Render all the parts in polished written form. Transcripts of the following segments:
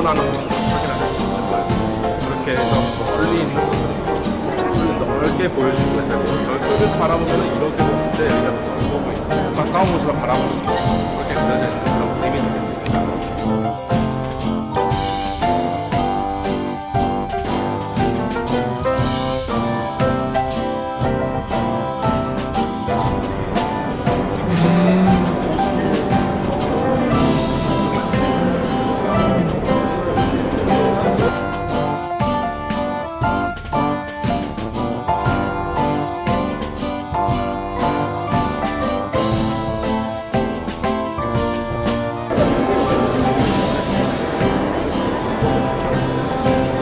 일어나는 모습을 확인할 수 있을 거예요. 그렇게 해서 멀리 있는 곳을 넓게 보여주시면 되고, 별도를 바라보면 이렇게 봤을 때 여기가 더 넓어 보이고, 가까운 곳으로 바라보면 그렇게 그려져 있는 그런 그림이 되겠습니다.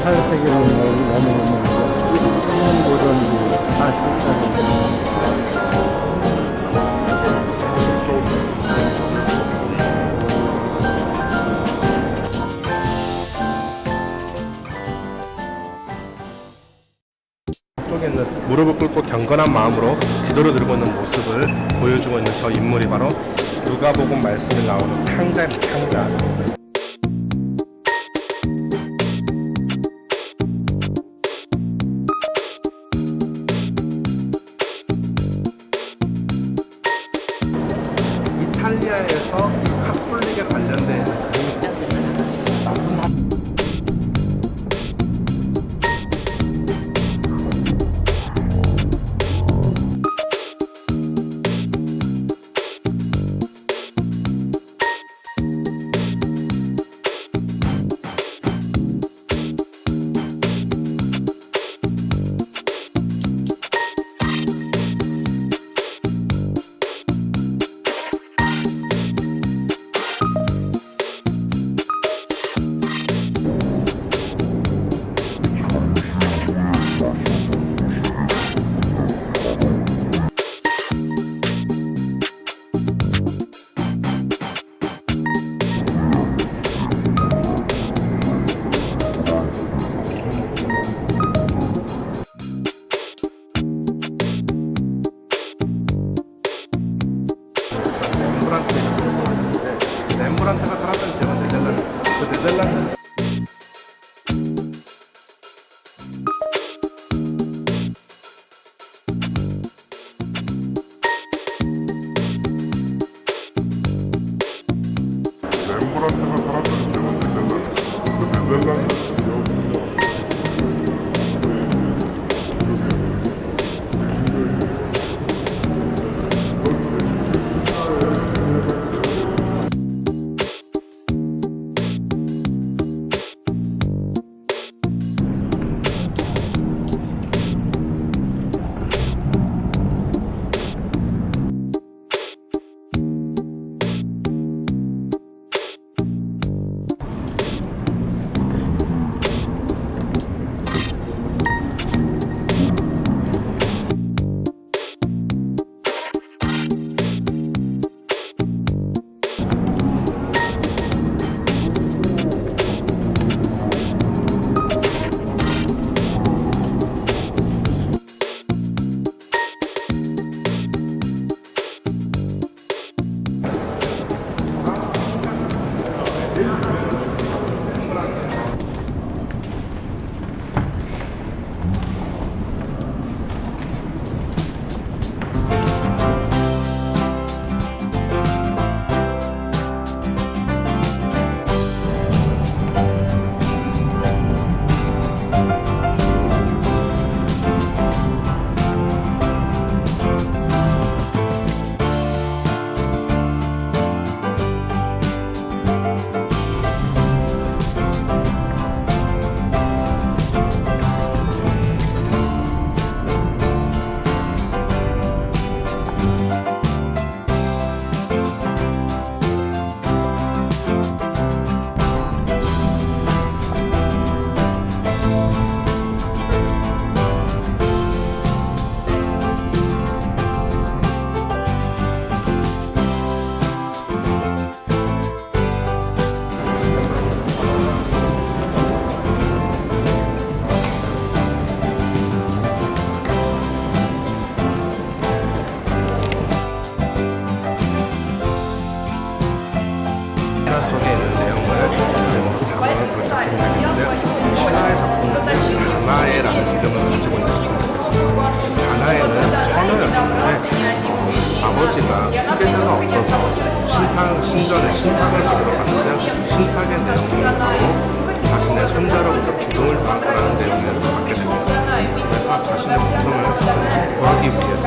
탈세계로 넘어오면서 신문 고전이 사실은 쪽에 있는 무릎을 꿇고 경건한 마음으로 기도를 들고 있는 모습을 보여주고 있는 저 인물이 바로 누가복음 말씀에 나오는 탕자입니다. 탕자. 이탈리아에서 카톨릭에 관련된 나쁜 렘브란트가 살았던 지역은 네덜란드. 그 네덜란드 렘브란트가 살았던 지역은 네덜란드. 그 네덜란드 지역 후계자가 없어서 신전에 신탁을 받으러 갔는데요. 신탁의 내용은 바로 자신의 손자로부터 죽음을 당할 거라는 내용을 받게 됩니다. 그래서 자신의 목숨을 구하기 위해서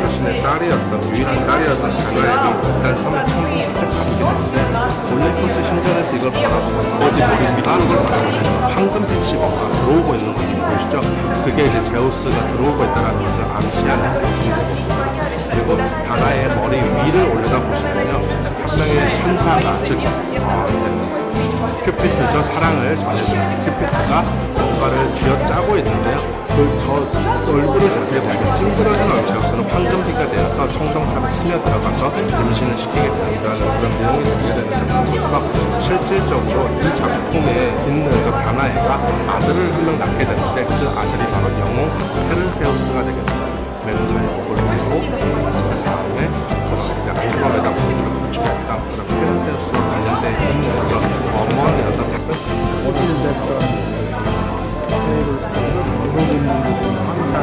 자신의 딸이었던 유일한 딸이었던 다나엘이 일단 성공을 선택하게 되는데 올림포스 신전에서 이걸 바라보고 아버지 머리 위쪽을 바라보시면 황금빛이 들어오고 있는 것을 보이시죠? 그게 이제 제우스가 들어오고 있다는 것을 암시하는 것입니다. 그리고 다나의 머리 위를 올려다 보시면요, 한 명의 천사가 즉 큐피트죠. 사랑을 전해주는 큐피트가 뭔가를 쥐어짜고 있는데요. 저 얼굴을 자세히 보면 찡그러진 제우스는 황금비가 되어서 청정탑에 스며들어가서 임신을 시키게 된다는 그런 내용이 담겨져 있는 작품에서 실질적으로 이 작품에 있는 저 다나에가 아들을 한 명 낳게 되는데 그 아들이 바로 영웅 페르세우스가 되겠습니다. 맨날 목을 내고 그 다음에 이제 안구럼에다 공주를 붙입니다. 그럼 페르세우스와 관련된 있는 그런 어머니라서 어딜 됐던 세일을 모르고 있는 분들은 항상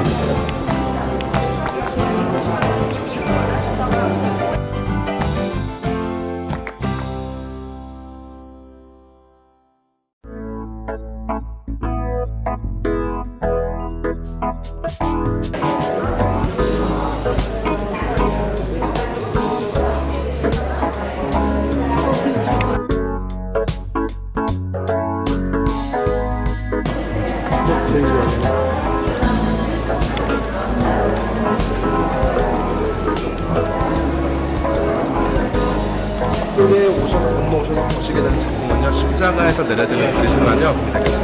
이쪽에 오셔서 건너오셔서 보시게 되는 작품은요, 십자가에서 내려지는 그리스도라뇨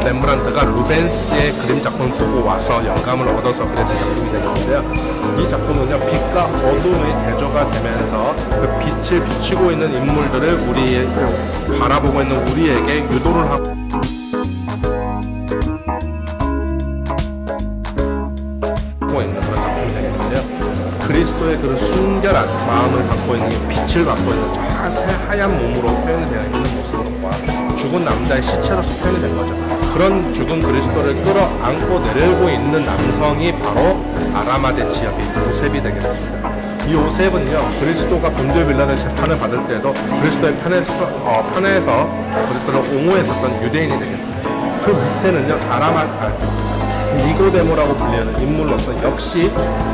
렘브란트가 루벤스의 그림 작품을 보고 와서 영감을 얻어서 그려진 작품이 되겠는데요. 이 작품은요, 빛과 어둠의 대조가 되면서 그 빛을 비추고 있는 인물들을 바라보고 있는 우리에게 유도를 하고 있는 그런 작품이 되겠는데요. 그리스도의 그런 순결한 마음을 갖고 있는 빛을 갖고 있는 저 하얀 몸으로 표현이 되어 있는 모습과 죽은 남자의 시체로서 표현이 된 거죠. 그런 죽은 그리스도를 끌어안고 내려오고 있는 남성이 바로 아라마데 지역의 요셉이 되겠습니다. 이 요셉은요, 그리스도가 본디오 빌라도의 재판을 받을 때에도 그리스도의 편에서 그리스도를 옹호했었던 유대인이 되겠습니다. 그 밑에는요, 니고데모라고 불리는 인물로서 역시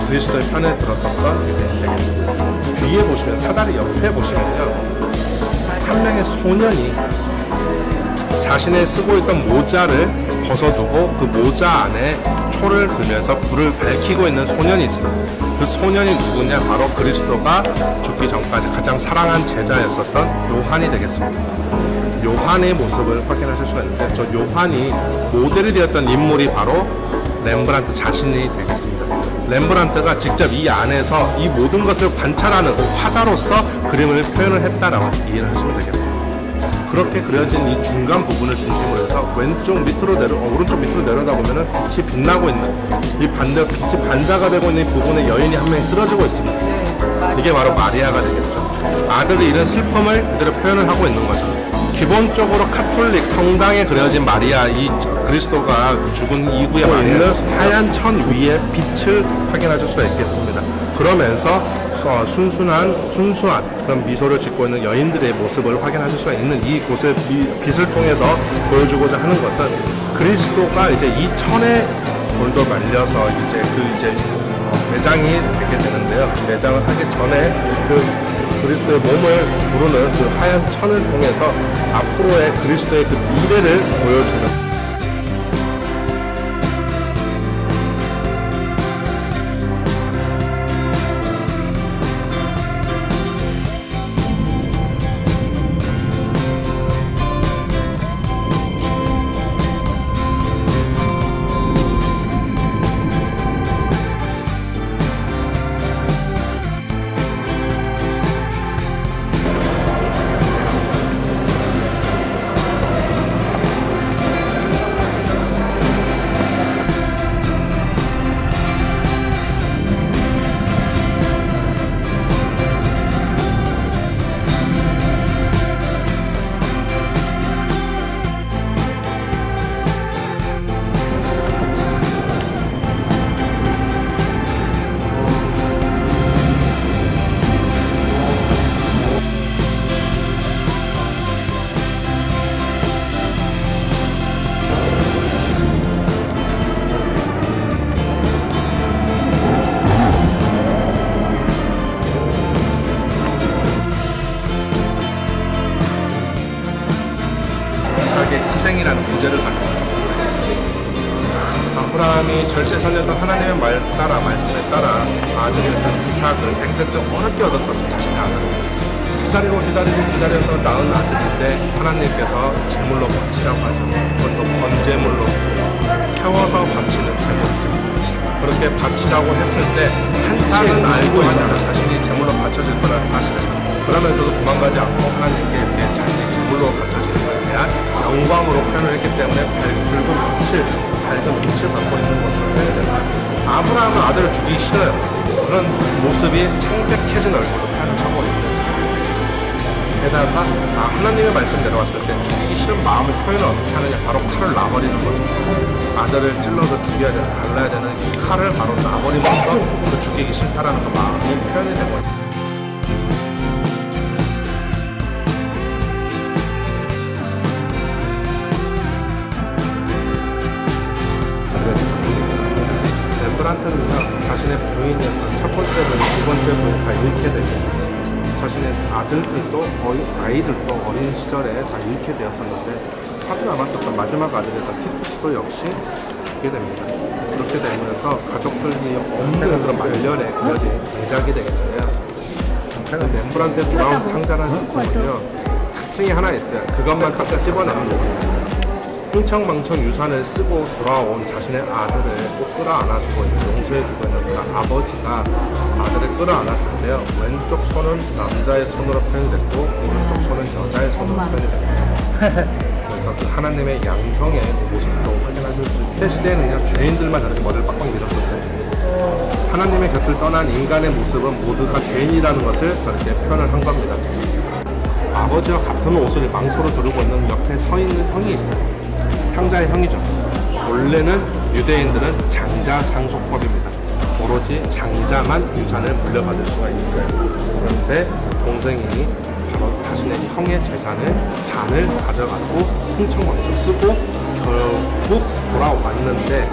그리스도의 편에 들었었던 유대인이 되겠습니다. 뒤에 보시면, 사다리 옆에 보시면요, 한 명의 소년이 자신의 쓰고 있던 모자를 벗어두고 그 모자 안에 초를 들면서 불을 밝히고 있는 소년이 있습니다. 그 소년이 누구냐? 바로 그리스도가 죽기 전까지 가장 사랑한 제자였었던 요한이 되겠습니다. 요한의 모습을 확인하실 수가 있는데, 저 요한이 모델이 되었던 인물이 바로 렘브란트 자신이 되겠습니다. 렘브란트가 직접 이 안에서 이 모든 것을 관찰하는 화자로서 그림을 표현을 했다라고 이해를 하시면 되겠습니다. 그렇게 그려진 이 중간 부분을 중심으로 해서 오른쪽 밑으로 내려다 보면은 빛이 빛나고 있는 이 빛이 반사가 되고 있는 부분에 여인이 한 명이 쓰러지고 있습니다. 이게 바로 마리아가 되겠죠. 아들의 이런 슬픔을 그대로 표현을 하고 있는 거죠. 기본적으로 카톨릭 성당에 그려진 마리아, 이 그리스도가 죽은 이후에 있는 하얀 천 위에 빛을 확인하실 수가 있겠습니다. 그러면서 순수한 그런 미소를 짓고 있는 여인들의 모습을 확인하실 수가 있는 이곳의 빛을 통해서 보여주고자 하는 것은 그리스도가 이제 이 천에 돌도 말려서 매장이 되게 되는데요. 매장을 하기 전에 그리스도의 몸을 부르는 그 하얀 천을 통해서 앞으로의 그리스도의 그 미래를 보여주는 절제선이었던 하나님의 말 따라 말씀에 따라 아들이었던 이삭을 100세 어렵게 얻었었죠. 자신의 아들을 기다려서 낳은 아들인데 하나님께서 제물로 바치라고 하죠. 그것도 번제물로 태워서 바치는 제물이죠. 그렇게 바치라고 했을 때 이삭은 알고 있었어요. 자신이 제물로 바쳐질 거라는 사실을. 그러면서도 도망가지 않고 하나님께 이렇게 자신이 제물로 바쳐지는 것에 대한 영광으로 표현을 했기 때문에 밝은 빛을 갖고 있는 것으로 표현이 됩니다. 아브라함은 아들을 죽이기 싫어요. 그런 모습이 창백해진 얼굴로 표현을 하고 있는 게다가 하나님의 말씀 내려왔을 때 죽이기 싫은 마음을 표현을 어떻게 하느냐, 바로 칼을 놔버리는 거죠. 아들을 찔러서 죽여야 되는, 갈라야 되는 이 칼을 바로 놔버리면서 그 죽이기 싫다라는 그 마음이 표현이 된 거죠. 렘브란트는요, 자신의 부인이었던 첫 번째 부인, 두 번째 부인 다 잃게 되죠. 자신의 아들들도 아이들도 어린 시절에 다 잃게 되었었는데 살아남았었던 마지막 아들이었던 티투스도 역시 죽게 됩니다. 그렇게 되면서 가족들이 없는 그런 말년에 그려진 대작이 되겠어요. 렘브란트의 브라운 탕자라는 작품은요, 특징이 하나 있어요. 그것만 딱 집어내는 거예요. 흥청망청 유산을 쓰고 돌아온 자신의 아들을 꼭 끌어안아주고 있는, 용서해주고 있는 그 아버지가 아들을 끌어안았을 때요, 왼쪽 손은 남자의 손으로 표현됐고 오른쪽 손은 여자의 손으로 표현이 됐죠. 그래서 그 하나님의 양성의 모습도 확인하실 수 있고, 그때 시대에는요, 죄인들만 저렇게 머리를 빡빡 밀었을 때 하나님의 곁을 떠난 인간의 모습은 모두가 죄인이라는 것을 저렇게 표현을 한 겁니다. 아버지와 같은 옷을 망토로 두르고 있는 옆에 서 있는 형이 있어요. 탕자의 형이죠. 원래는 유대인들은 장자 상속법입니다. 오로지 장자만 유산을 물려받을 수가 있어요. 그런데 동생이 바로 자신의 형의 재산을 반을 가져가고 흥청망청 쓰고 결국 돌아왔는데,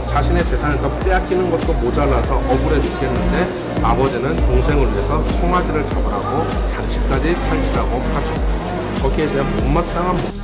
자신의 재산을 더 빼앗기는 것도 모자라서 억울해 죽겠는데 아버지는 동생을 위해서 송아지를 잡으라고 잔치까지 펼치라고 하죠. 거기에 대한 못마땅한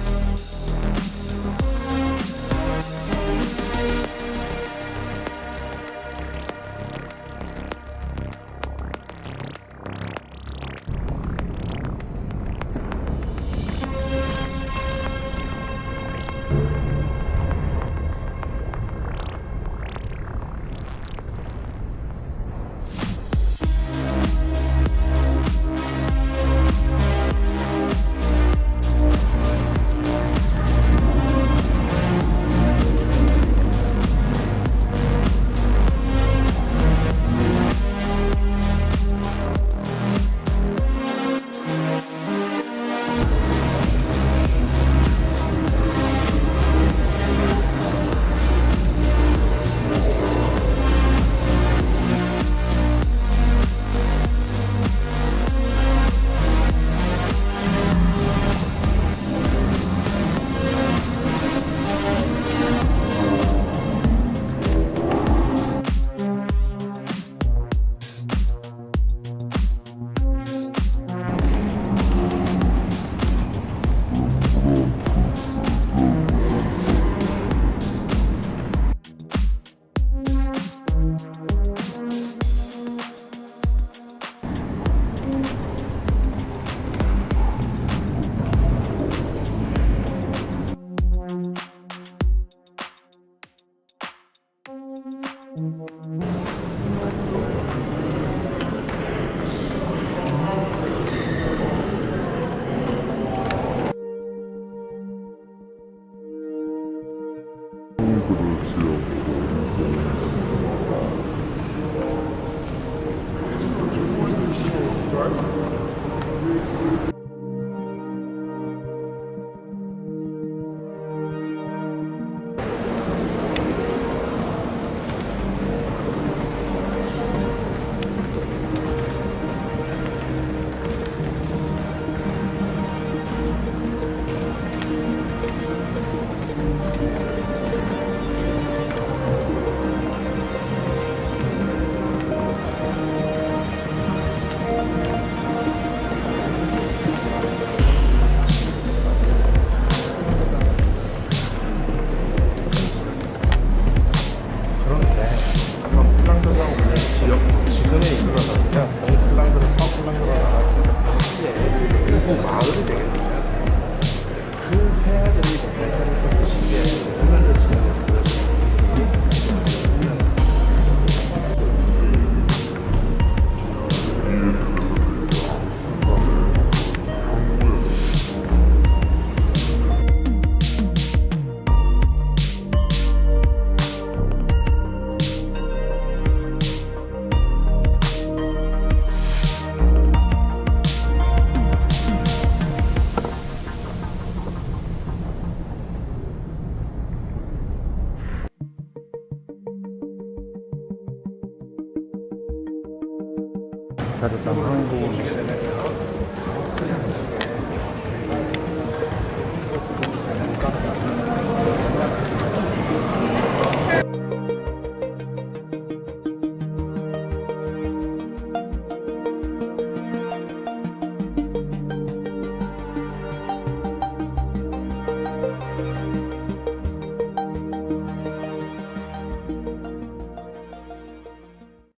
마을이 되게